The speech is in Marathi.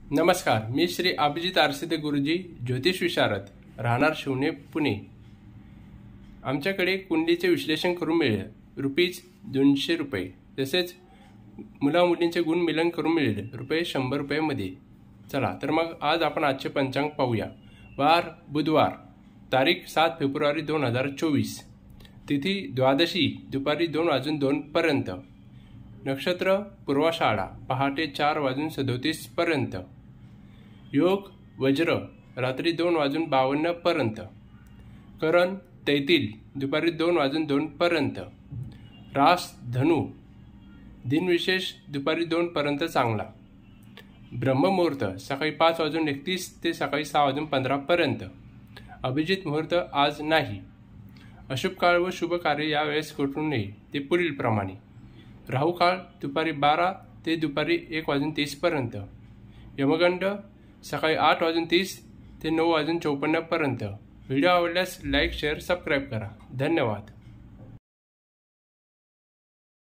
नमस्कार, मी श्री अभिजित आरसिते गुरुजी, ज्योतिष विशारद, राहणार शिवणे, पुणे। आमच्याकडे कुंडलीचे विश्लेषण करून मिळेल ₹200। तसेच मुला मुलींचे गुण मिलन करून मिळेल ₹100 मध्ये। चला तर मग आज आपण आजचे पंचांग पाहूया। वार बुधवार, तारीख 7 फेब्रुवारी 2024, तिथी द्वादशी दुपारी 2:02 पर्यंत, नक्षत्र पूर्वाषाढा पहाटे 4:37 पर्यंत, योग वज्र रात्री 2:52 पर्यंत, करण तैतील दुपारी 2:02 पर्यंत, रास धनु, दिनविशेष दुपारी 2 पर्यंत चांगला, ब्रह्ममुहूर्त सकाळी 5:31 ते सकाळी 6:15 पर्यंत, अभिजित मुहूर्त आज नाही, अशुभ काळ व शुभ कार्य यावेळेस करू नये ते पुढील प्रमाणे, राहू काळ दुपारी 12 ते दुपारी 1:30 पर्यंत, यमगंड सकाळी 8:30 ते 9:54 पर्यंत। व्हिडिओ आवडल्यास लाईक शेअर सबस्क्राईब करा। धन्यवाद।